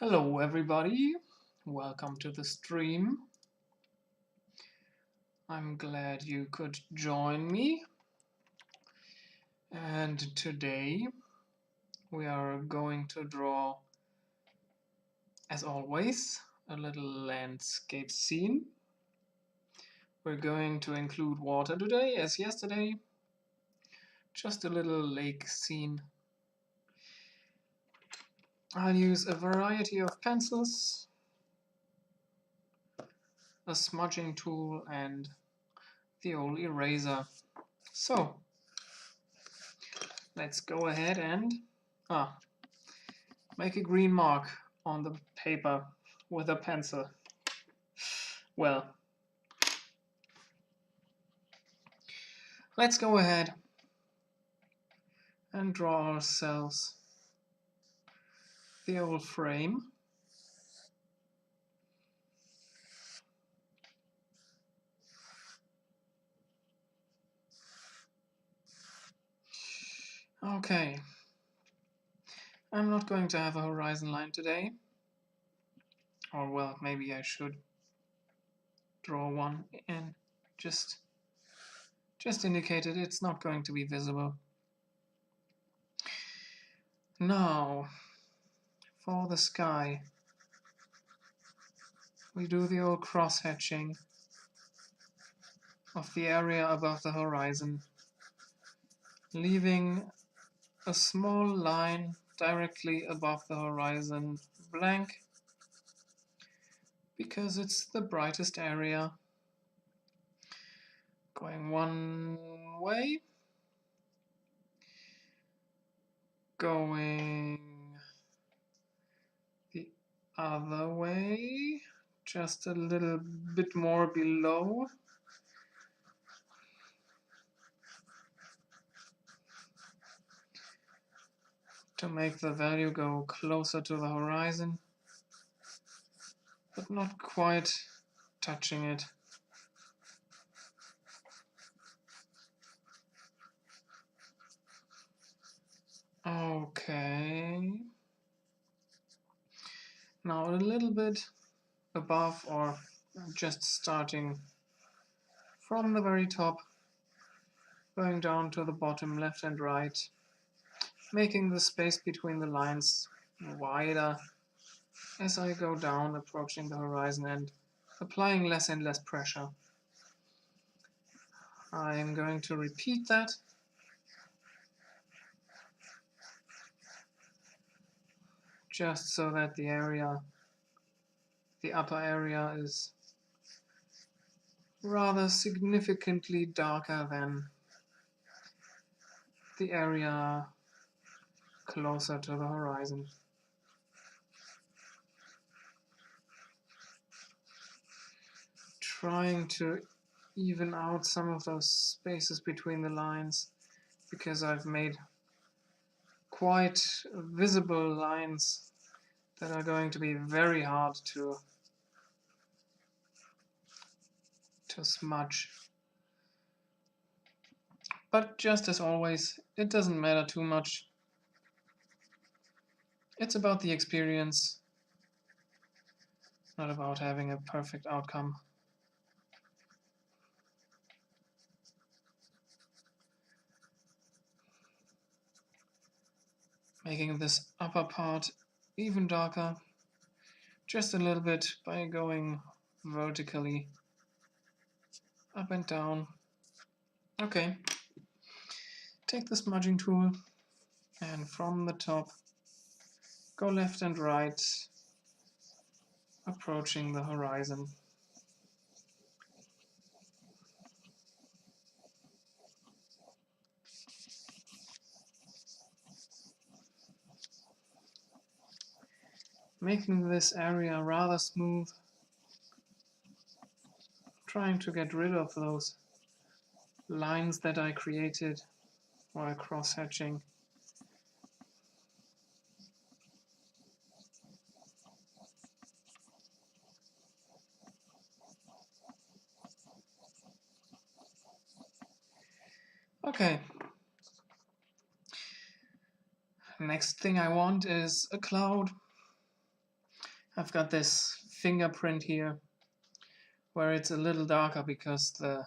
Hello everybody, welcome to the stream. I'm glad you could join me. And today we are going to draw, as always, a little landscape scene. We're going to include water today, as yesterday. Just a little lake scene. I'll use a variety of pencils, a smudging tool, and the old eraser. So, let's go ahead and make a green mark on the paper with a pencil. Well, let's go ahead and draw ourselves the old frame. Okay, I'm not going to have a horizon line today. Or well, maybe I should draw one and just indicate it. It's not going to be visible. Now, for the sky, we do the old cross-hatching of the area above the horizon, leaving a small line directly above the horizon blank because it's the brightest area. Going one way, going the other way, just a little bit more below. To make the value go closer to the horizon, but not quite touching it. Okay. Now a little bit above, or just starting from the very top, going down to the bottom left and right, making the space between the lines wider as I go down, approaching the horizon and applying less and less pressure. I'm going to repeat that. Just so that the upper area is rather significantly darker than the area closer to the horizon. Trying to even out some of those spaces between the lines, because I've made quite visible lines that are going to be very hard to smudge. But just as always, it doesn't matter too much. It's about the experience, not about having a perfect outcome. Making this upper part even darker, just a little bit by going vertically up and down. Okay, take the smudging tool and from the top go left and right, approaching the horizon. Making this area rather smooth, trying to get rid of those lines that I created while cross-hatching. Okay. Next thing I want is a cloud. I've got this fingerprint here where it's a little darker because the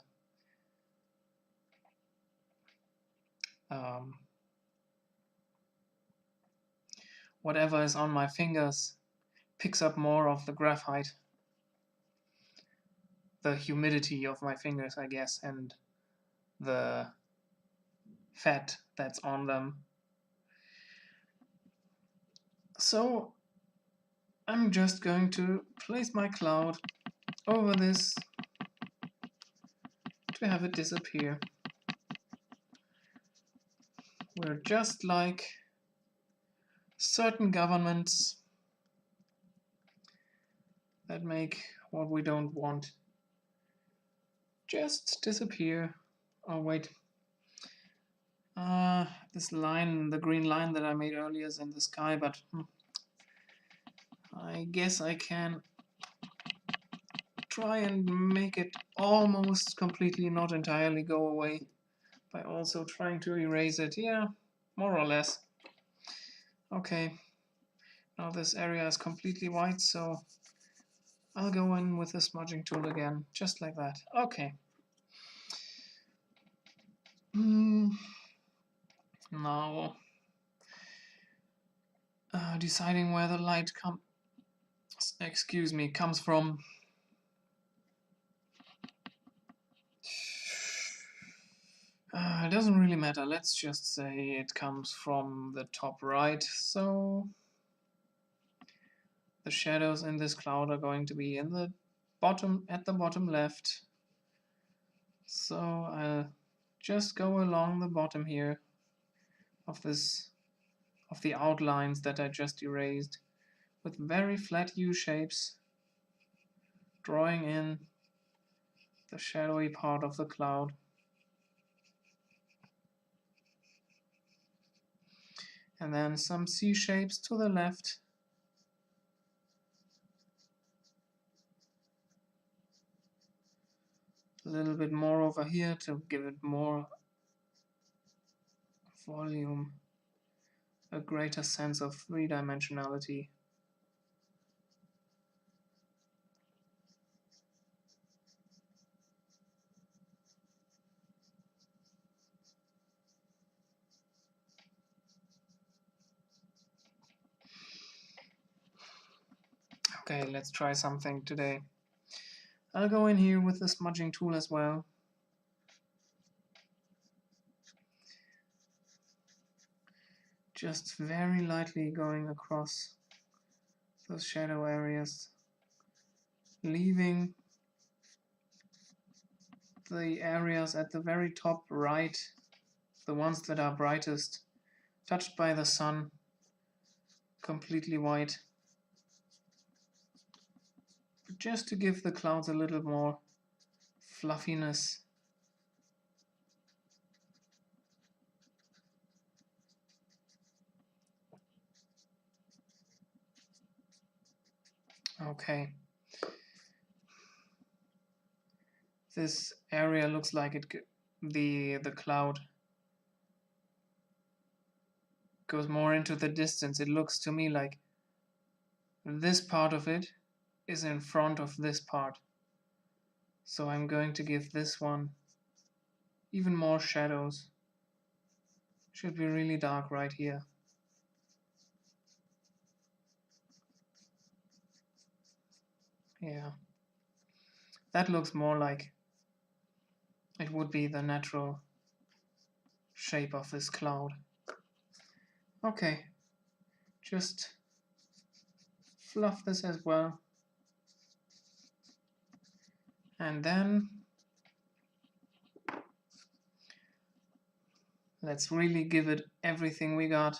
whatever is on my fingers picks up more of the graphite, the humidity of my fingers, I guess, and the fat that's on them. So I'm just going to place my cloud over this to have it disappear. We're just like certain governments that make what we don't want just disappear. Oh wait, this line, the green line that I made earlier is in the sky, but I guess I can try and make it almost completely, not entirely, go away by also trying to erase it. Yeah, more or less. Okay, now this area is completely white, so I'll go in with the smudging tool again, just like that. Okay. Now, deciding where the light comes from. It doesn't really matter. Let's just say it comes from the top right. So the shadows in this cloud are going to be in the bottom, at the bottom left. So I'll just go along the bottom here of the outlines that I just erased with very flat U-shapes, drawing in the shadowy part of the cloud. And then some C-shapes to the left. A little bit more over here to give it more volume, a greater sense of three-dimensionality. Okay, let's try something today. I'll go in here with the smudging tool as well. Just very lightly going across those shadow areas, leaving the areas at the very top right, the ones that are brightest, touched by the sun, completely white. Just to give the clouds a little more fluffiness. Okay. This area looks like the cloud goes more into the distance. It looks to me like this part of it is in front of this part. So I'm going to give this one even more shadows. Should be really dark right here. Yeah. That looks more like it would be the natural shape of this cloud. Okay. Just fluff this as well. And then let's really give it everything we got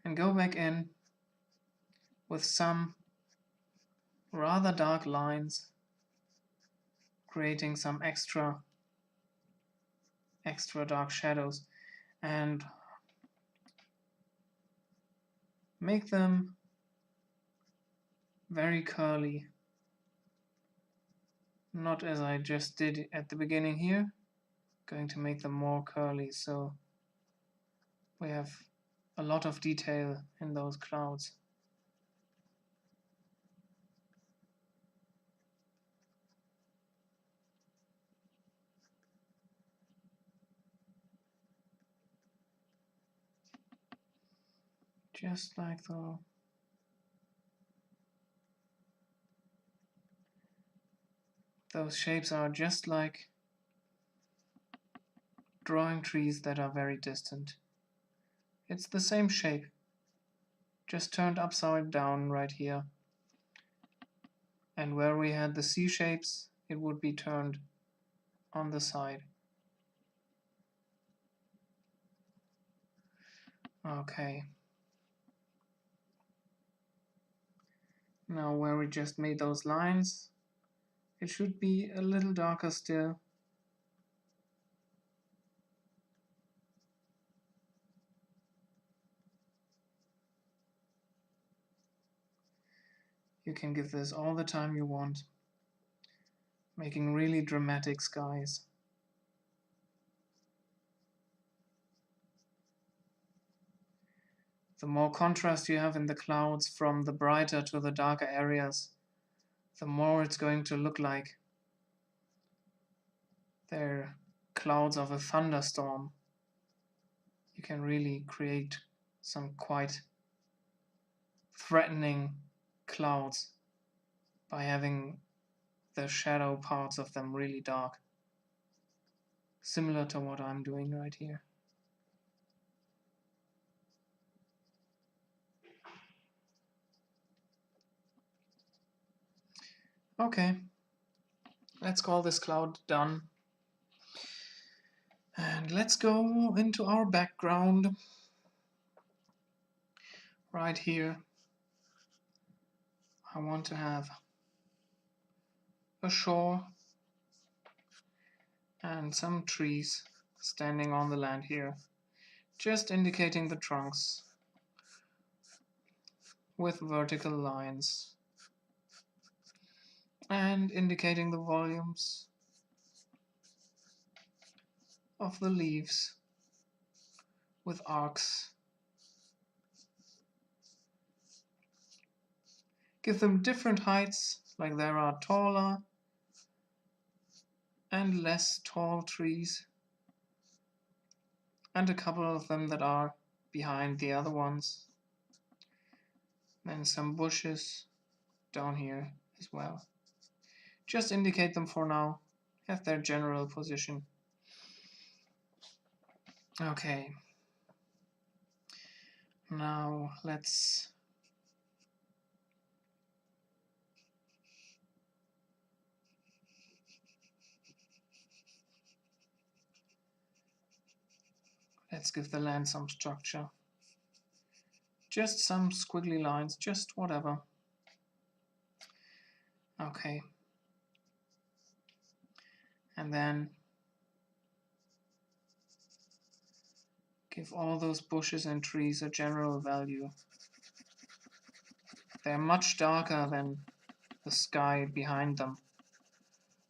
and go back in with some rather dark lines, creating some extra dark shadows, and make them very curly. Not as I just did at the beginning here. Going to make them more curly, so we have a lot of detail in those clouds. Just like the those shapes are just like drawing trees that are very distant. It's the same shape, just turned upside down right here. And where we had the C shapes, it would be turned on the side. Okay. Now where we just made those lines, it should be a little darker still. You can give this all the time you want, making really dramatic skies. The more contrast you have in the clouds from the brighter to the darker areas, the more it's going to look like they're clouds of a thunderstorm. You can really create some quite threatening clouds by having the shadow parts of them really dark, similar to what I'm doing right here. Okay, let's call this cloud done. And let's go into our background right here. I want to have a shore and some trees standing on the land here, just indicating the trunks with vertical lines and indicating the volumes of the leaves with arcs. Give them different heights, like there are taller and less tall trees, and a couple of them that are behind the other ones. Then some bushes down here as well. Just indicate them for now, have their general position. Okay. Now let's give the land some structure. Just some squiggly lines, just whatever. Okay. And then give all those bushes and trees a general value. They're much darker than the sky behind them.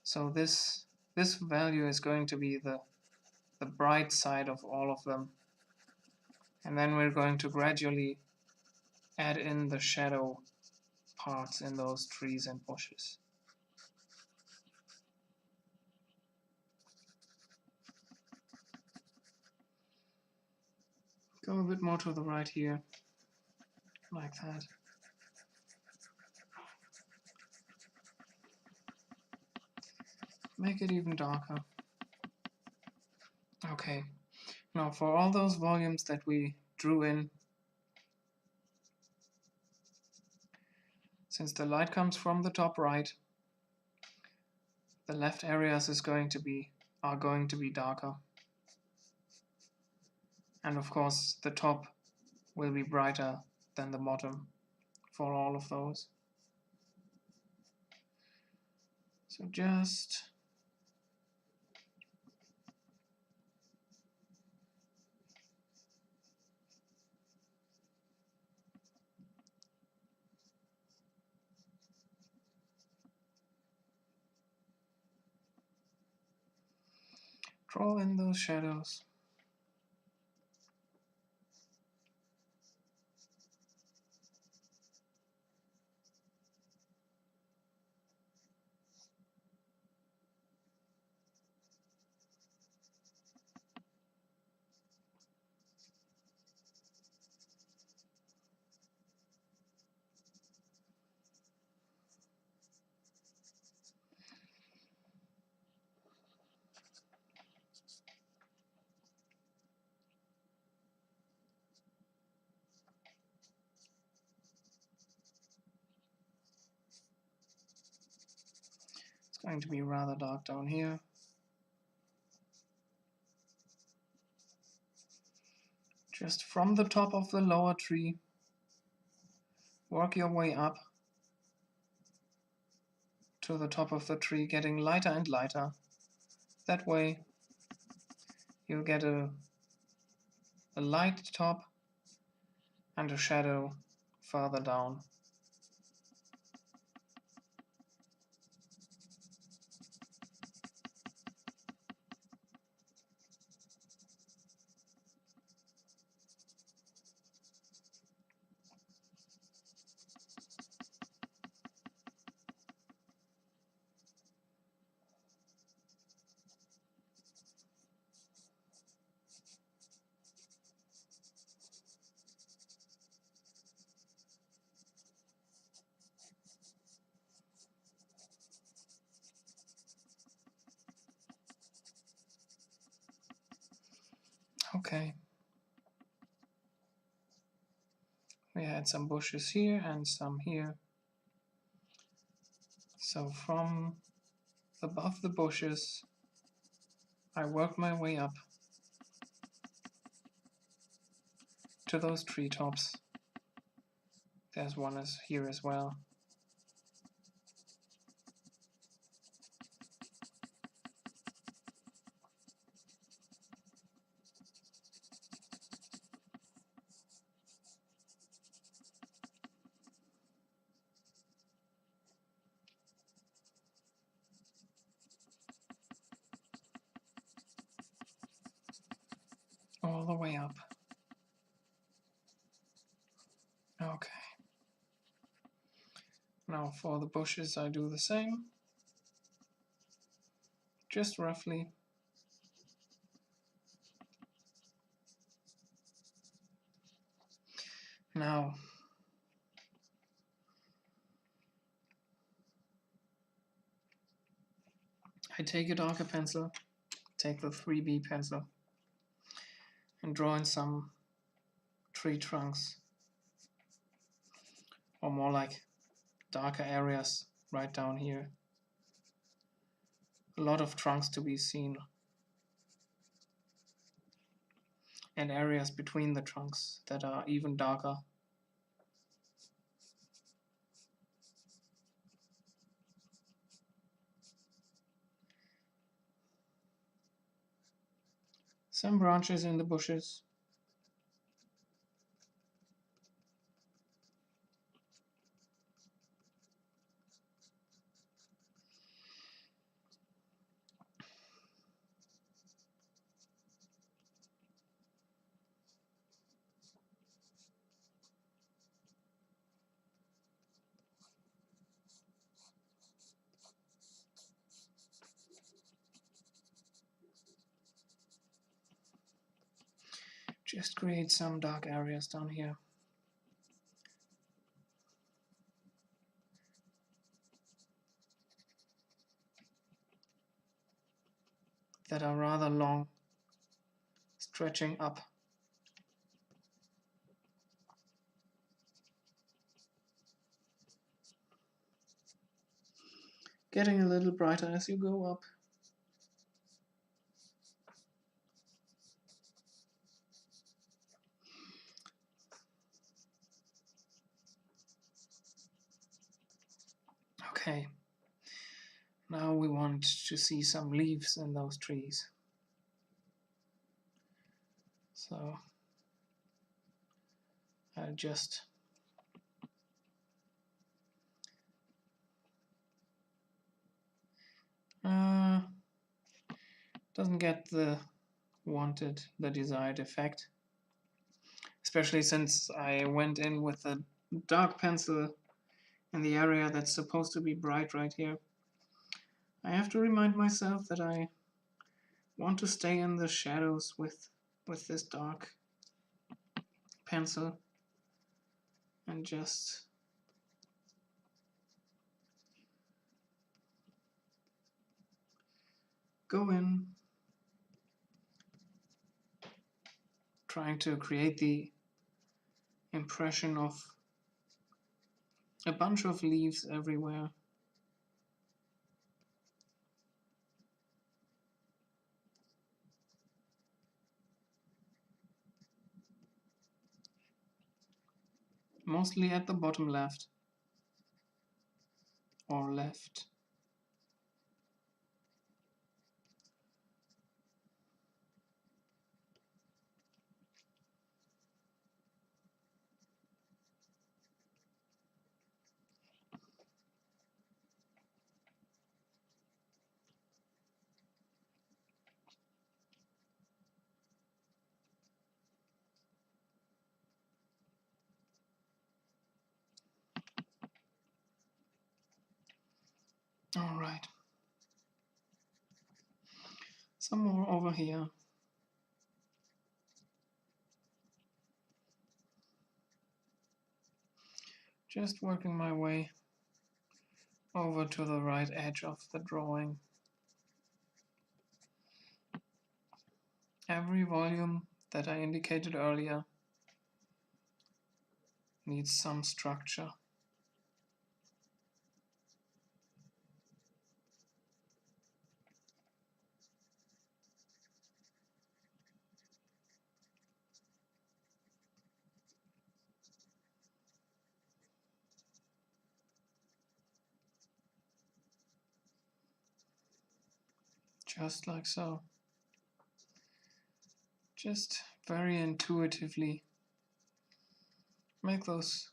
So this value is going to be the bright side of all of them. And then we're going to gradually add in the shadow parts in those trees and bushes. Go a bit more to the right here, like that. Make it even darker. Okay, now for all those volumes that we drew in, since the light comes from the top right, the left areas are going to be darker. And of course the top will be brighter than the bottom for all of those. So just draw in those shadows. It's going to be rather dark down here. Just from the top of the lower tree, work your way up to the top of the tree, getting lighter and lighter. That way you'll get a light top and a shadow further down. Okay. We had some bushes here and some here. So from above the bushes, I work my way up to those treetops. There's one here as well. All the way up. Okay. Now for the bushes I do the same. Just roughly. Now I take a darker pencil, take the 3B pencil, and draw in some tree trunks, or more like darker areas right down here. A lot of trunks to be seen, and areas between the trunks that are even darker. Some branches in the bushes. Just create some dark areas down here. That are rather long, stretching up. Getting a little brighter as you go up. Okay, now we want to see some leaves in those trees. So I'll just doesn't get the desired effect, especially since I went in with a dark pencil in the area that's supposed to be bright right here. I have to remind myself that I want to stay in the shadows with this dark pencil and just go in, trying to create the impression of a bunch of leaves everywhere. mostly at the bottom left or left. All right. Some more over here. Just working my way over to the right edge of the drawing. Every volume that I indicated earlier needs some structure. Just like so. Just very intuitively make those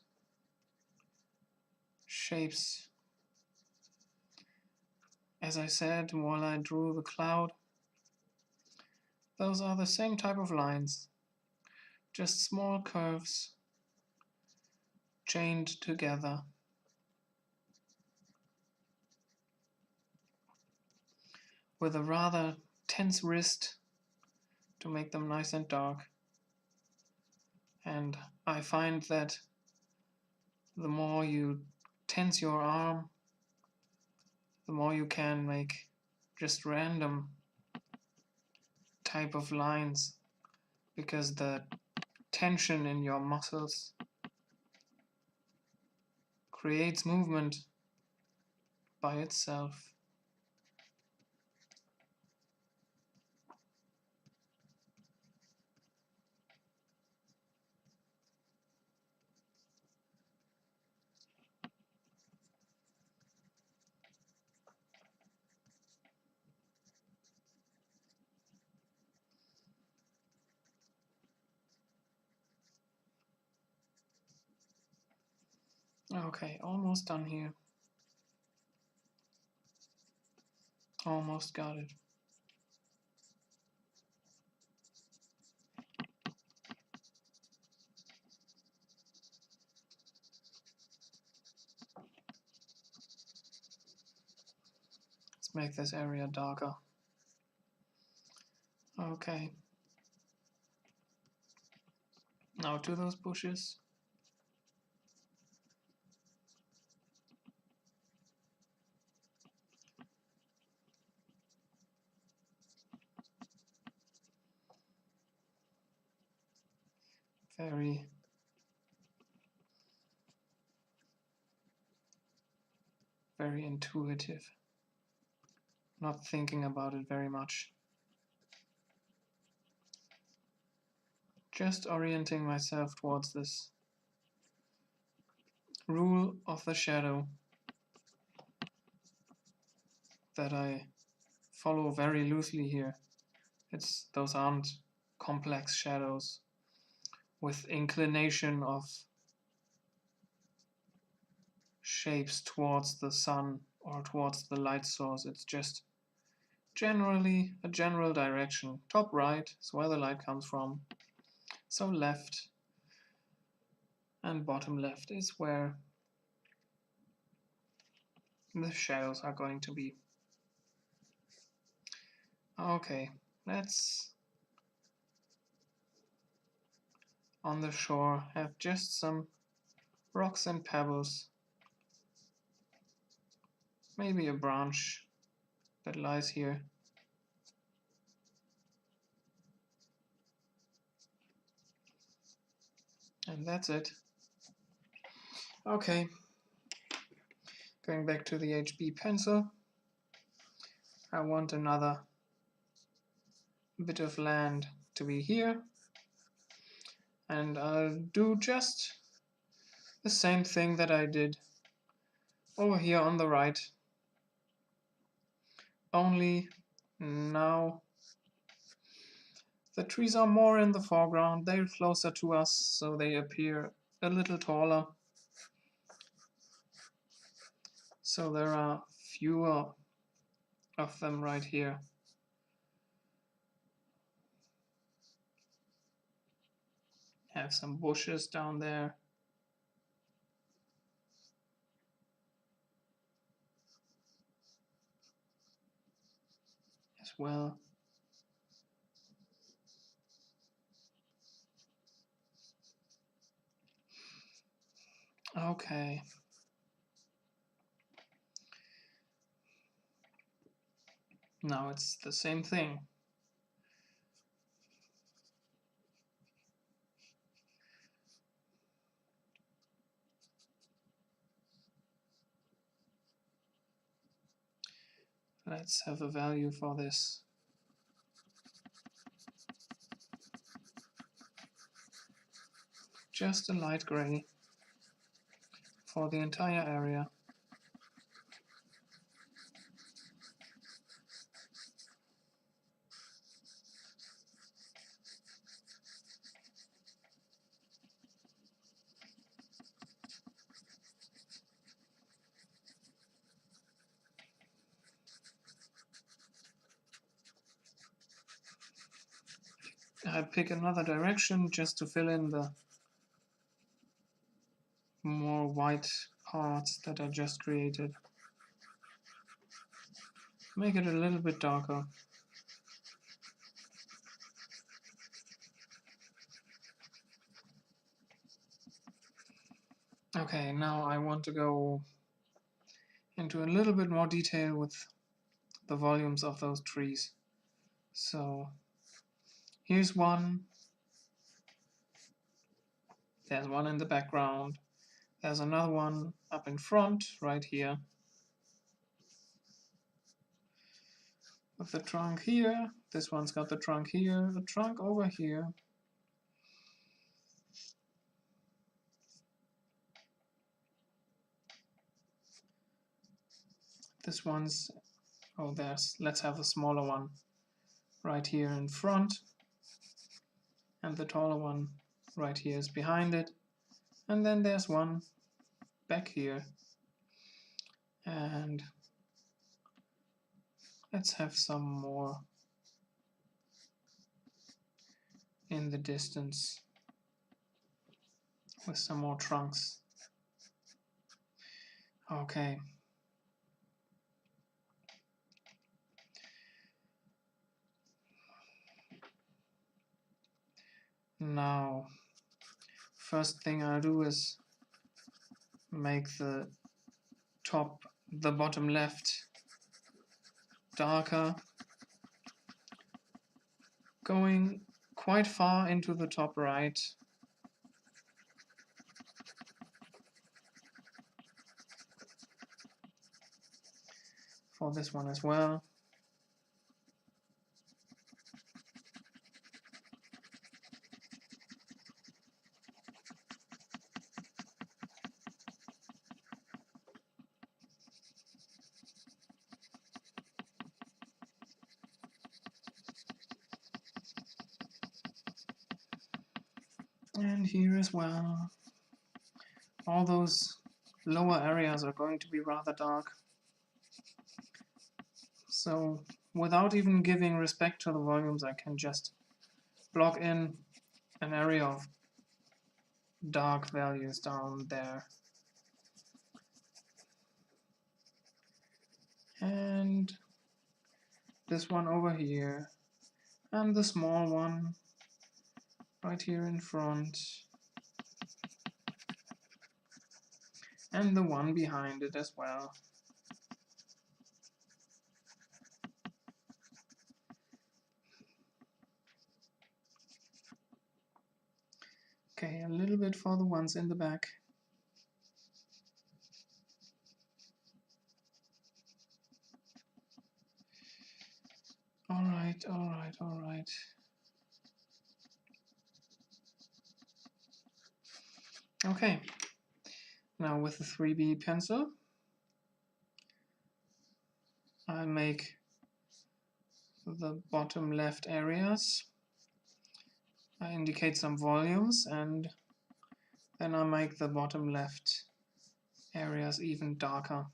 shapes. As I said while I drew the cloud, those are the same type of lines, just small curves chained together. With a rather tense wrist to make them nice and dark. And I find that the more you tense your arm, the more you can make just random type of lines, because the tension in your muscles creates movement by itself. Okay, almost done here. Almost got it. Let's make this area darker. Okay. Now to those bushes. Very intuitive. Not thinking about it very much. Just orienting myself towards this rule of the shadow that I follow very loosely here. Those aren't complex shadows with inclination of shapes towards the sun or towards the light source. It's just generally a general direction. Top right is where the light comes from. So left and bottom left is where the shadows are going to be. Okay, let's on the shore have just some rocks and pebbles. Maybe a branch that lies here. And that's it. Okay, going back to the HB pencil. I want another bit of land to be here. And I'll do just the same thing that I did over here on the right, only now the trees are more in the foreground, they're closer to us, so they appear a little taller. So there are fewer of them right here. Have some bushes down there. As well. Okay. Now it's the same thing. Let's have a value for this. Just a light gray for the entire area. I pick another direction just to fill in the more white parts that I just created. Make it a little bit darker. Okay, now I want to go into a little bit more detail with the volumes of those trees. So here's one. There's one in the background. There's another one up in front, right here. With the trunk here. This one's got the trunk here, the trunk over here. This one's, oh, let's have a smaller one right here in front. And the taller one right here is behind it. And then there's one back here. And let's have some more in the distance with some more trunks. Okay. Now, first thing I'll do is make the bottom left darker, going quite far into the top right. For this one as well. And here as well. All those lower areas are going to be rather dark. So without even giving respect to the volumes, I can just block in an area of dark values down there. And this one over here. And the small one right here in front. And the one behind it as well. Okay, a little bit for the ones in the back. Alright, alright, alright. Okay, Now with the 3B pencil, I make the bottom left areas. I indicate some volumes, and then I make the bottom left areas even darker.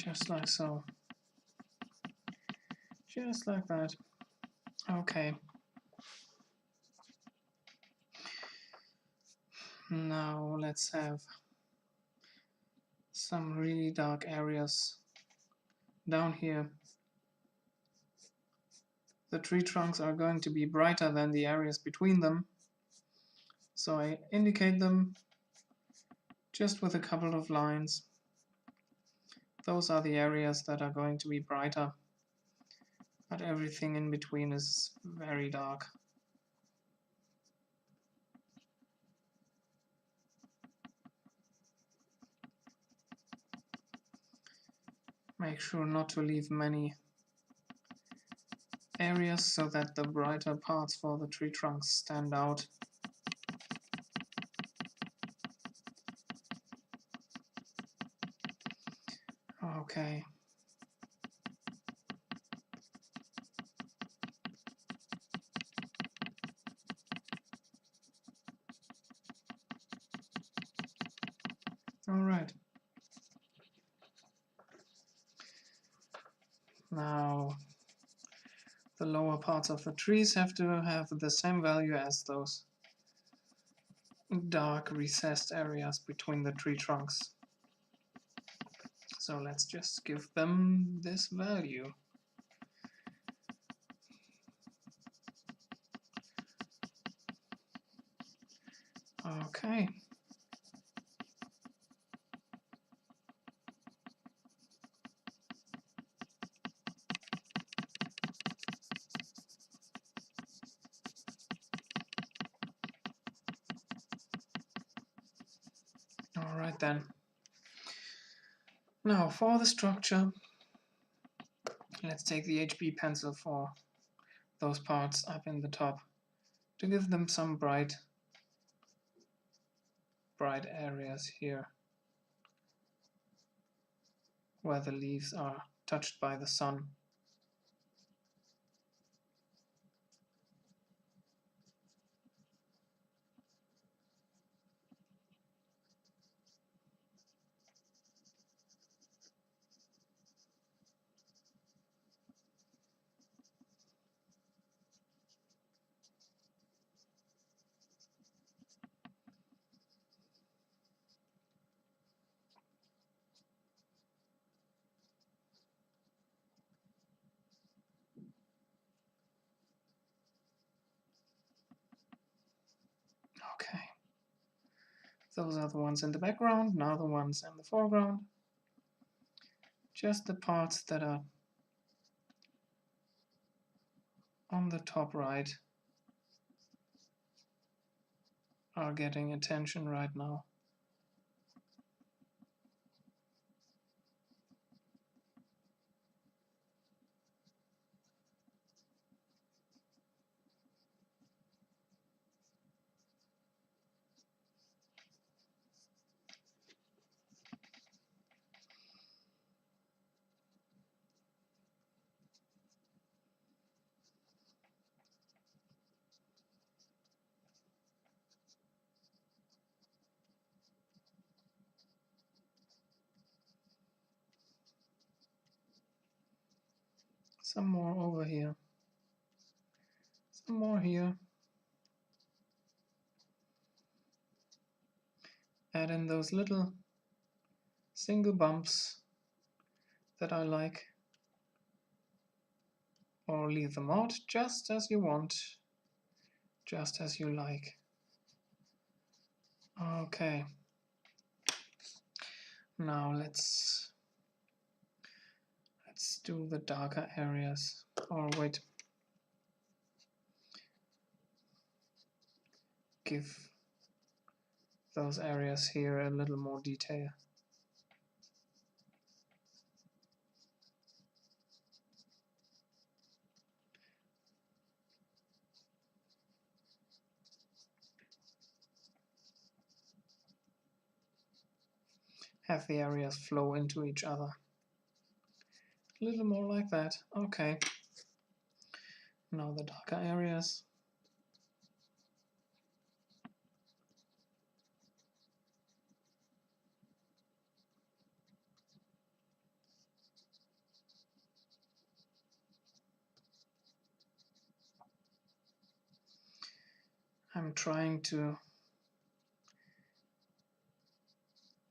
Just like so. Just like that. Okay. Now let's have some really dark areas down here. The tree trunks are going to be brighter than the areas between them, so I indicate them just with a couple of lines. Those are the areas that are going to be brighter, but everything in between is very dark. Make sure not to leave many areas so that the brighter parts for the tree trunks stand out. Okay. All right. Now the lower parts of the trees have to have the same value as those dark recessed areas between the tree trunks. So let's just give them this value. Okay. All right then. Now for the structure, let's take the HB pencil for those parts up in the top to give them some bright areas here where the leaves are touched by the sun. Okay. Those are the ones in the background, now the ones in the foreground. Just the parts that are on the top right are getting attention right now. Some more over here. Some more here. Add in those little single bumps that I like. Or leave them out just as you want, just as you like. Okay. Now let's do the darker areas. Or wait. Give those areas here a little more detail. Have the areas flow into each other. A little more like that. Okay. Now the darker areas. I'm trying to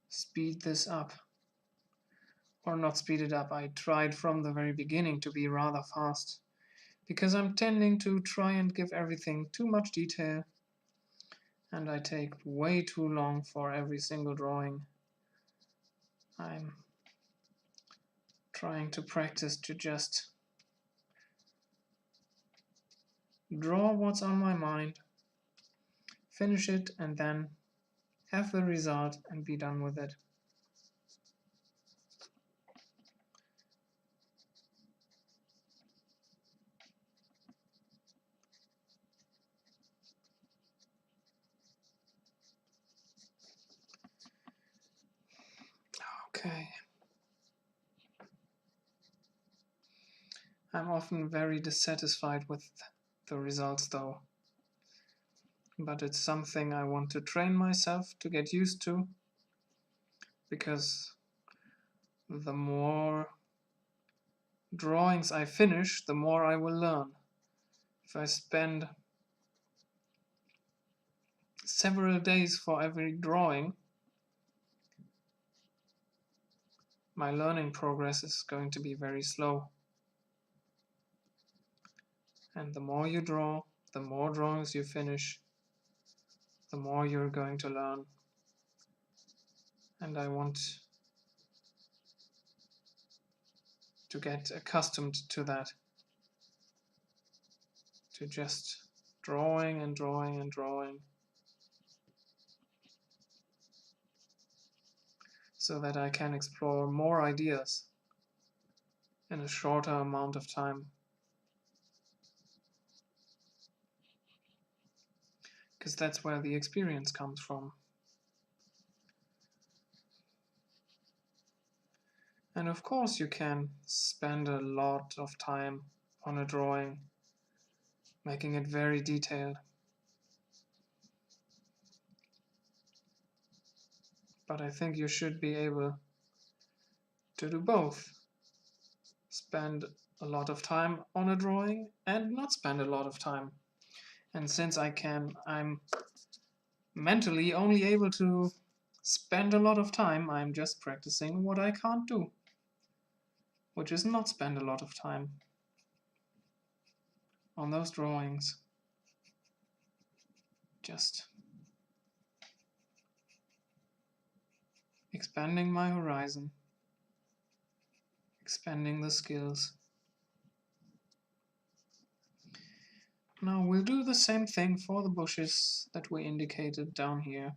speed this up. Or not speed it up. I tried from the very beginning to be rather fast, because I'm tending to try and give everything too much detail, and I take way too long for every single drawing. I'm trying to practice to just draw what's on my mind, finish it, and then have the result and be done with it. Okay. I'm often very dissatisfied with the results though. But it's something I want to train myself to get used to, because the more drawings I finish, the more I will learn. If I spend several days for every drawing, my learning progress is going to be very slow. And the more you draw, the more drawings you finish, the more you're going to learn. And I want to get accustomed to that, to just drawing and drawing and drawing, so that I can explore more ideas in a shorter amount of time. Because that's where the experience comes from. And of course you can spend a lot of time on a drawing, making it very detailed. But I think you should be able to do both. Spend a lot of time on a drawing and not spend a lot of time. And since I'm mentally only able to spend a lot of time, I'm just practicing what I can't do, which is not spend a lot of time on those drawings. Just expanding my horizon, expanding the skills. Now we'll do the same thing for the bushes that we indicated down here.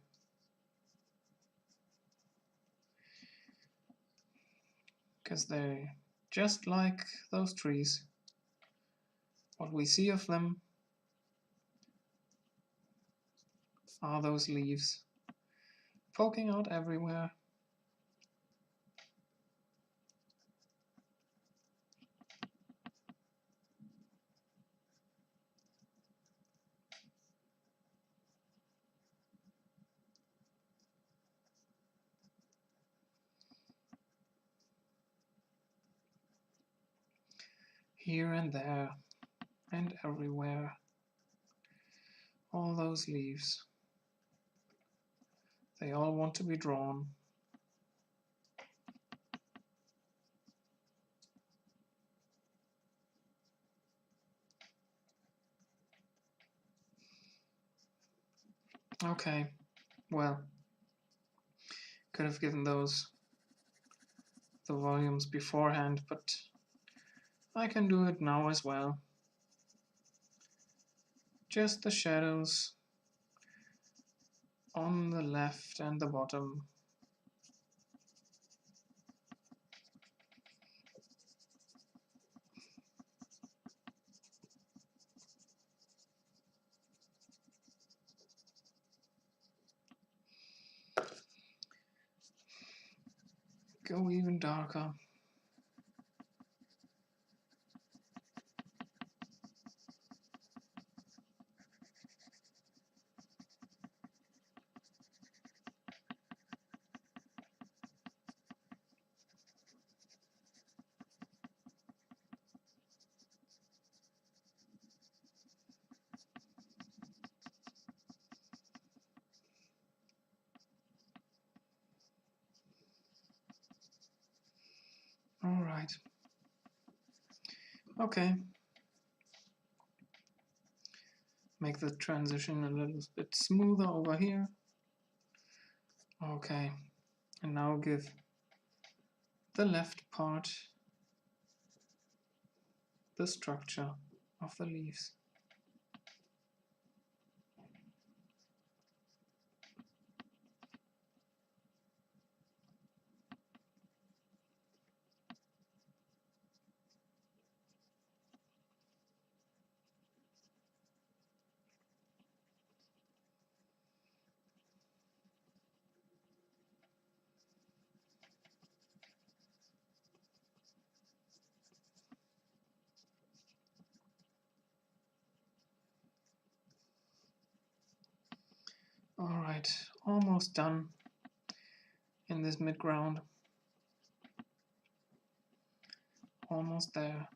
Because they're just like those trees. What we see of them are those leaves poking out everywhere. Here and there and everywhere. All those leaves. They all want to be drawn. Okay, Well, could have given those the volumes beforehand, but I can do it now as well. Just the shadows on the left and the bottom. Go even darker. All right. Okay. Make the transition a little bit smoother over here. Okay. And now give the left part the structure of the leaves. All right, almost done in this midground. Almost there.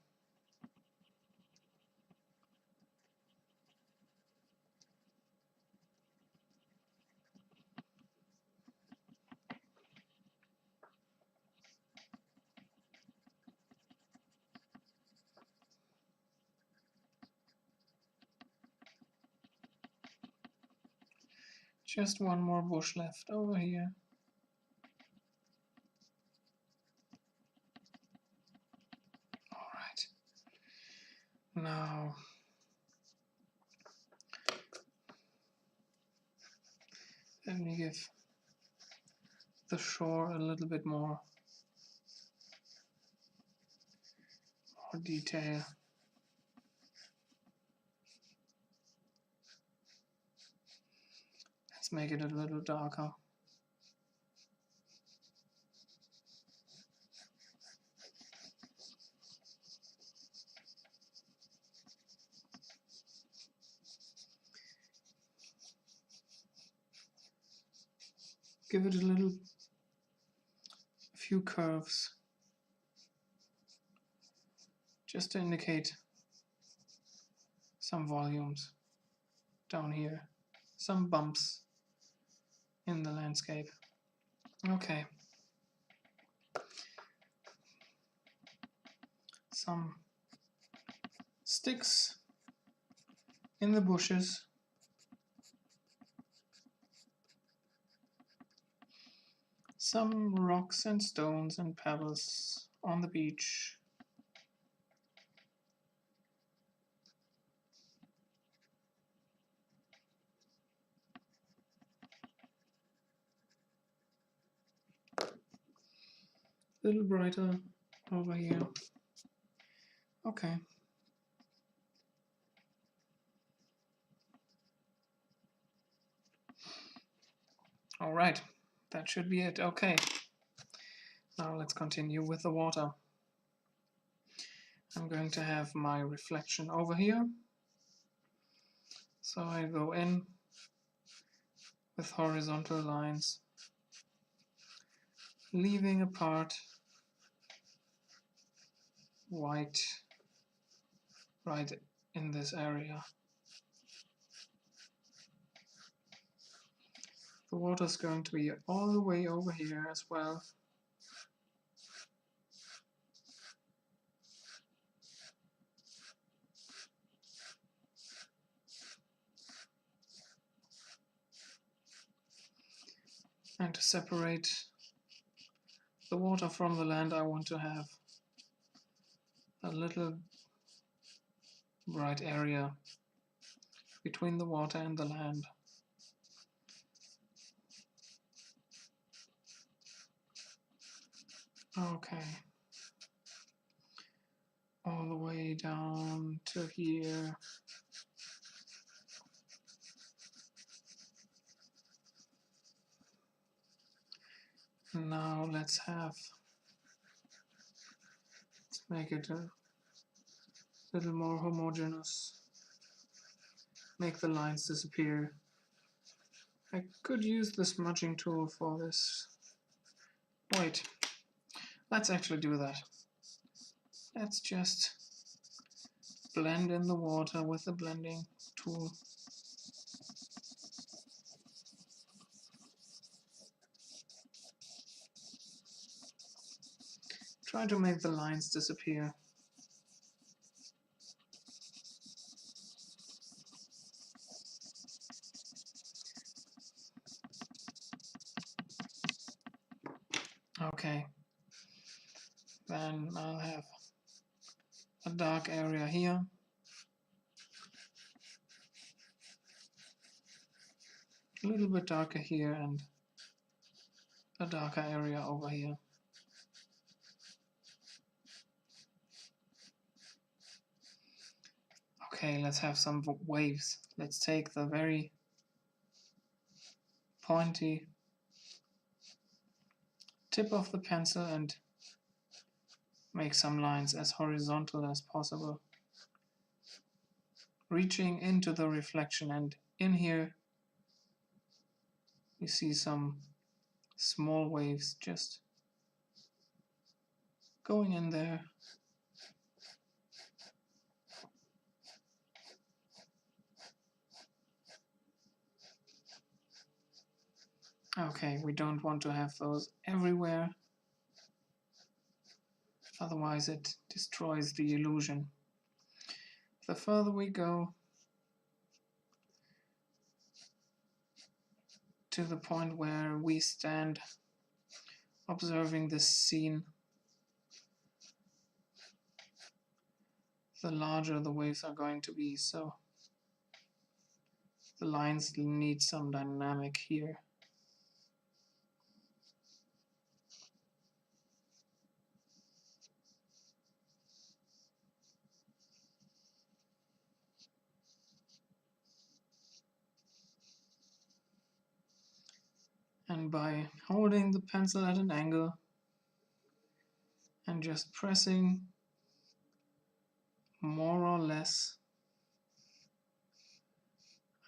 Just one more bush left over here. All right. Now, let me give the shore a little bit more detail. Let's make it a little darker. Give it a few curves, just to indicate some volumes down here, some bumps in the landscape. Okay. Some sticks in the bushes. Some rocks and stones and pebbles on the beach. A little brighter over here. Okay. All right, that should be it. Okay. Now let's continue with the water. I'm going to have my reflection over here. So I go in with horizontal lines, leaving a part white right in this area. The water is going to be all the way over here as well. And to separate the water from the land, I want to have a little bright area between the water and the land. Okay. All the way down to here. Now let's make it a little more homogeneous. Make the lines disappear. I could use the smudging tool for this. Wait, let's actually do that. Let's just blend in the water with the blending tool. Try to make the lines disappear. Okay, then I'll have a dark area here. A little bit darker here and a darker area over here. Okay, let's have some waves. Let's take the very pointy tip of the pencil and make some lines as horizontal as possible, reaching into the reflection, and in here you see some small waves just going in there. Okay, we don't want to have those everywhere, otherwise it destroys the illusion. The further we go to the point where we stand observing this scene, the larger the waves are going to be, so the lines need some dynamic here. And by holding the pencil at an angle and just pressing more or less,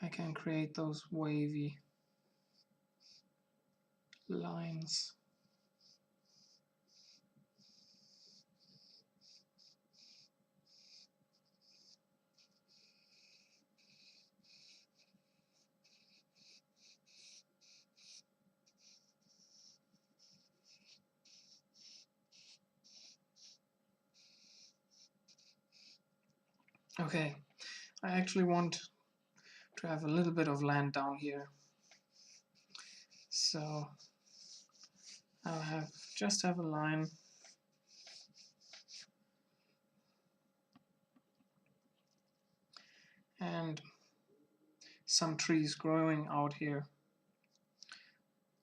I can create those wavy lines. Okay, I actually want to have a little bit of land down here, so I'll just have a line and some trees growing out here.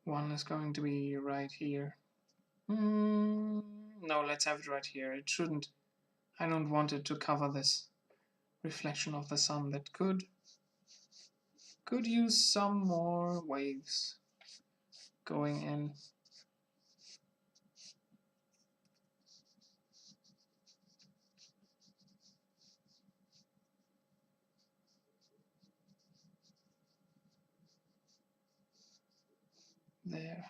One is going to be right here. No, let's have it right here. It shouldn't. I don't want it to cover this reflection of the sun. That could use some more waves going in. There.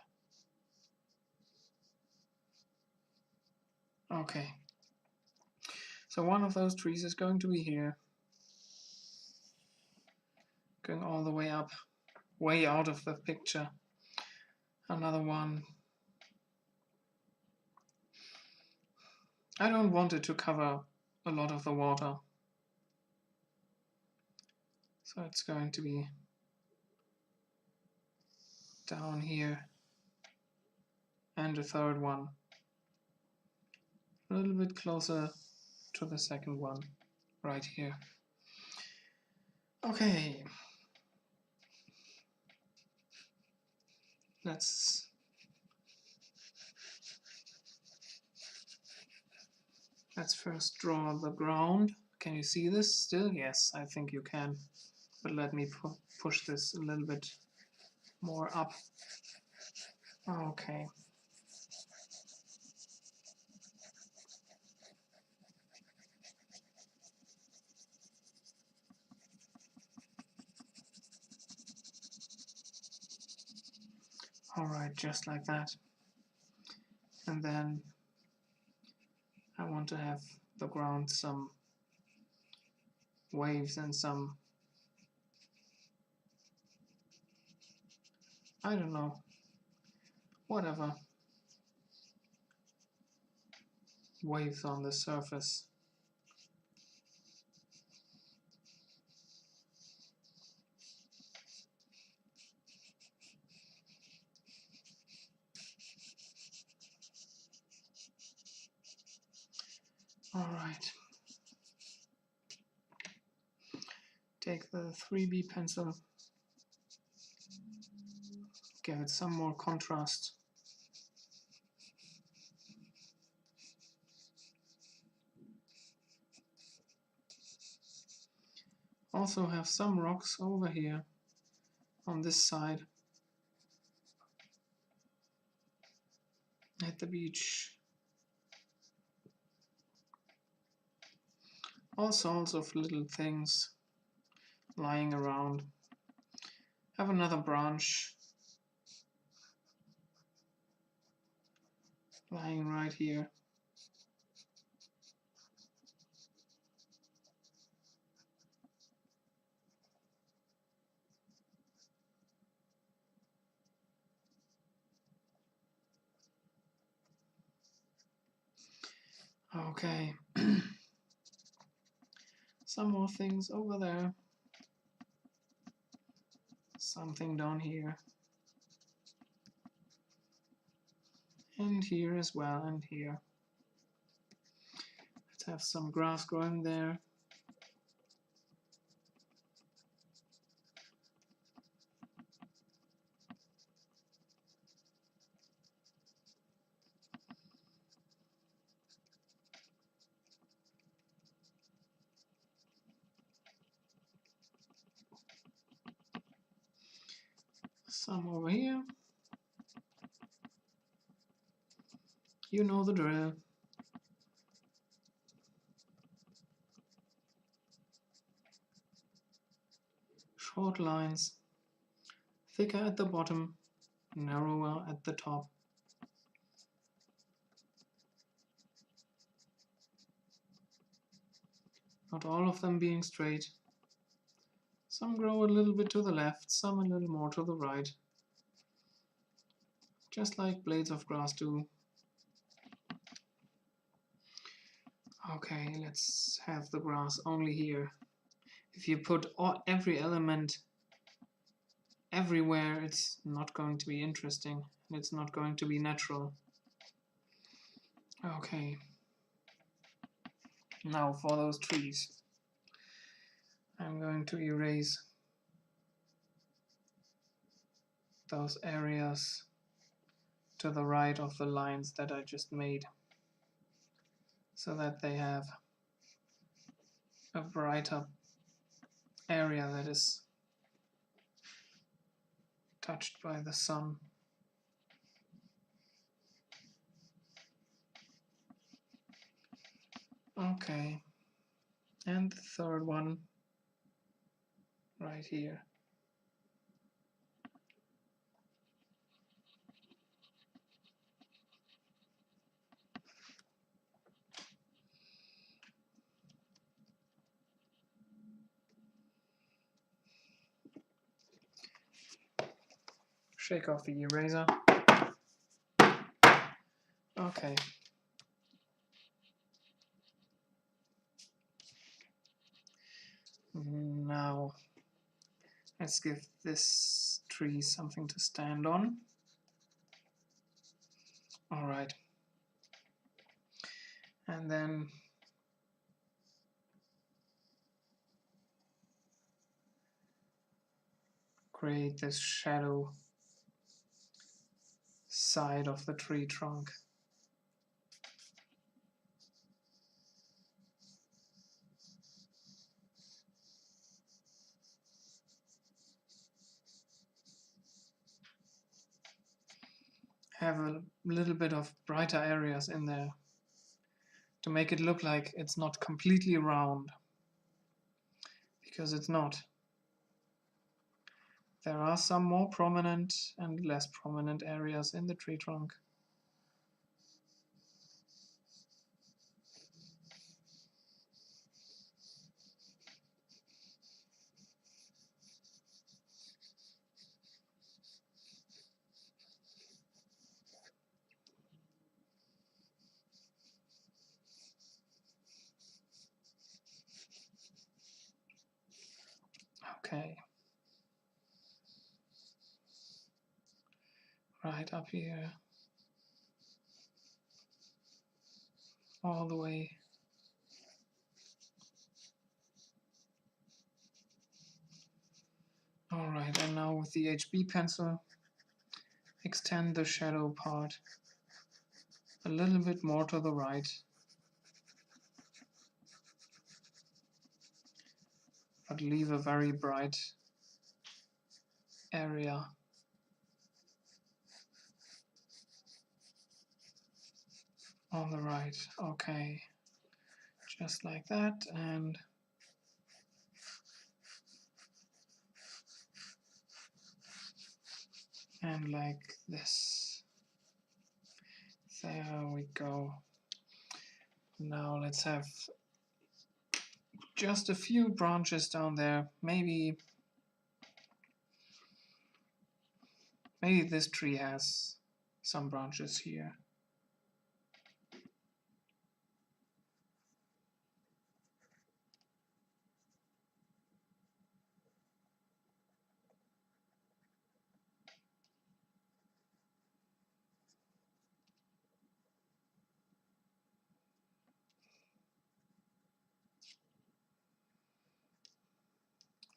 Okay. So one of those trees is going to be here, going all the way up, way out of the picture. Another one. I don't want it to cover a lot of the water, so it's going to be down here. and a third one a little bit closer to the second one right here. Okay, let's first draw the ground. Can you see this still? Yes, I think you can, but let me push this a little bit more up. Okay. Alright, just like that. And then I want to have the ground some waves and some, I don't know, whatever, waves on the surface. Alright. Take the 3B pencil, give it some more contrast. Also have some rocks over here on this side at the beach. All sorts of little things lying around. Have another branch lying right here. Okay. Some more things over there. Something down here. And here as well, and here. Let's have some grass growing there. Some over here. You know the drill. Short lines, thicker at the bottom, narrower at the top. Not all of them being straight. Some grow a little bit to the left, some a little more to the right. Just like blades of grass do. Okay, let's have the grass only here. If you put every element everywhere, it's not going to be interesting. It's not going to be natural. Okay. Now for those trees. I'm going to erase those areas to the right of the lines that I just made, so that they have a brighter area that is touched by the sun. Okay, and the third one right here. Shake off the eraser. Okay. Now, let's give this tree something to stand on. All right. And then create this shadow side of the tree trunk. Have a little bit of brighter areas in there to make it look like it's not completely round, because it's not. There are some more prominent and less prominent areas in the tree trunk. Okay. Right up here. All the way. Alright, and now with the HB pencil, extend the shadow part a little bit more to the right. But leave a very bright area. On the right, okay. Just like that, and like this. There we go. Now let's have just a few branches down there. Maybe this tree has some branches here.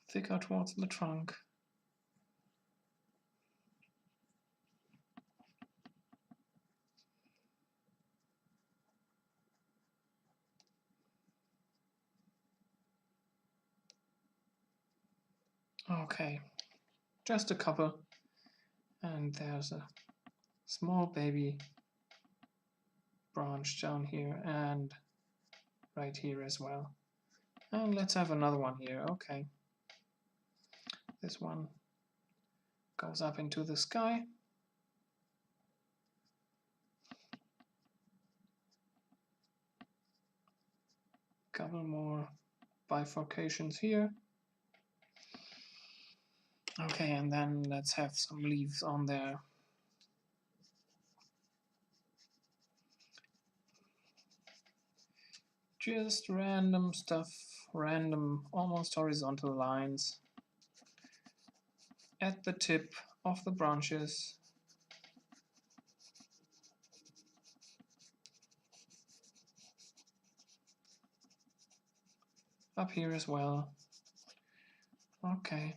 Thicker towards the trunk. Okay, just a couple. And there's a small baby branch down here and right here as well. And let's have another one here. Okay. This one goes up into the sky. Couple more bifurcations here. Okay, and then let's have some leaves on there. Just random stuff, random, almost horizontal lines at the tip of the branches. Up here as well. Okay.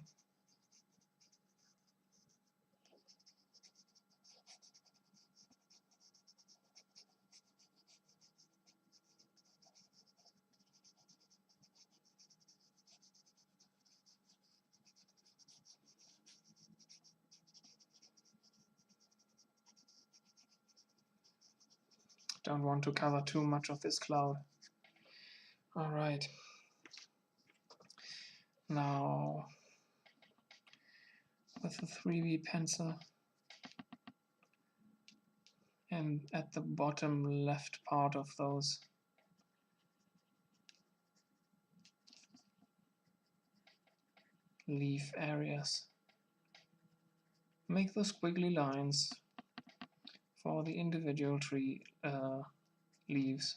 Don't want to cover too much of this cloud. All right. Now, with the 3B pencil, and at the bottom left part of those leaf areas, make the squiggly lines for the individual tree leaves.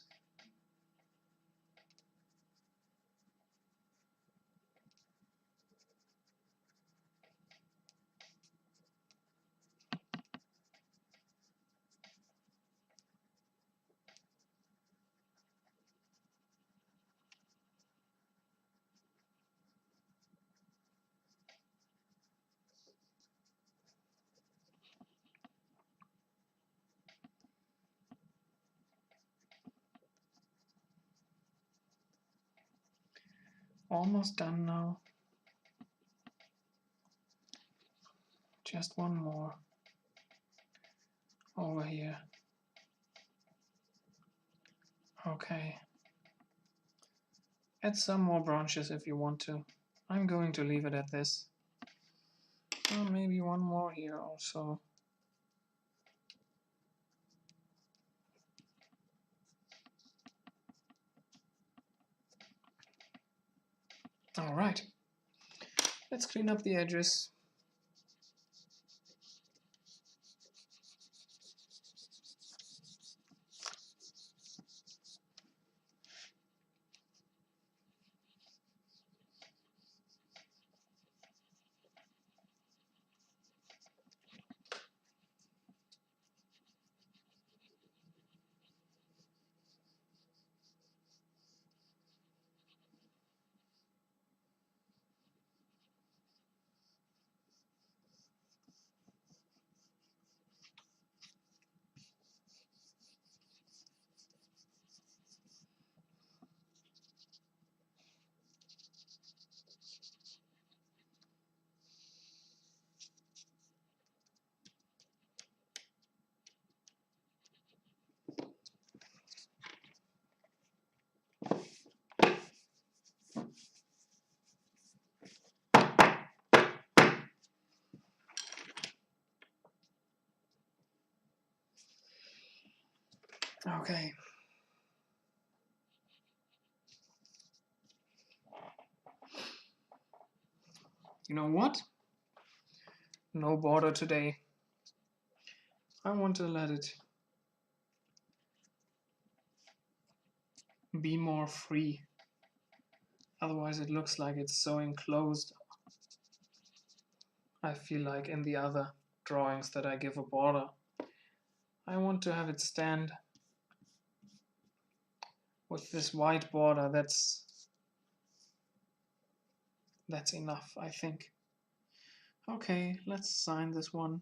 Almost done now. Just one more over here. Okay. Add some more branches if you want to. I'm going to leave it at this. Maybe one more here also. All right. Let's clean up the edges. Okay. You know what? No border today. I want to let it be more free. Otherwise it looks like it's so enclosed. I feel like in the other drawings that I give a border, I want to have it stand with this white border. That's enough, I think. Okay, let's sign this one.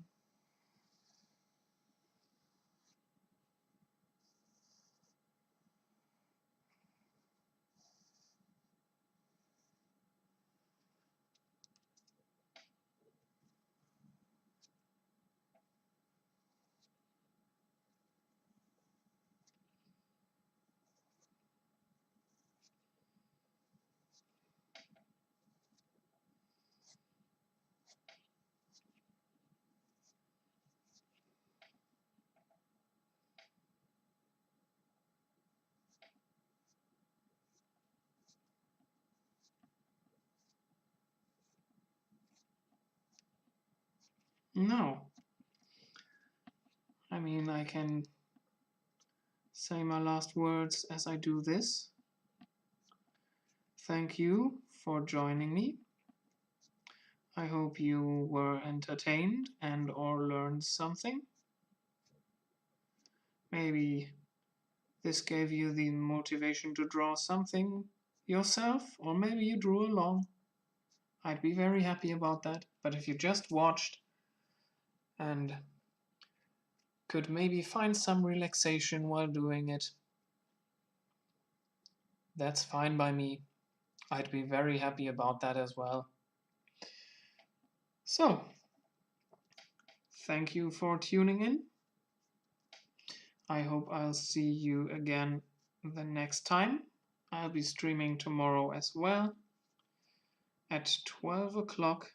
No. I mean, I can say my last words as I do this. Thank you for joining me. I hope you were entertained and or learned something. Maybe this gave you the motivation to draw something yourself, or maybe you drew along. I'd be very happy about that. But if you just watched and could maybe find some relaxation while doing it, that's fine by me. I'd be very happy about that as well. So, thank you for tuning in. I hope I'll see you again the next time. I'll be streaming tomorrow as well at 12 o'clock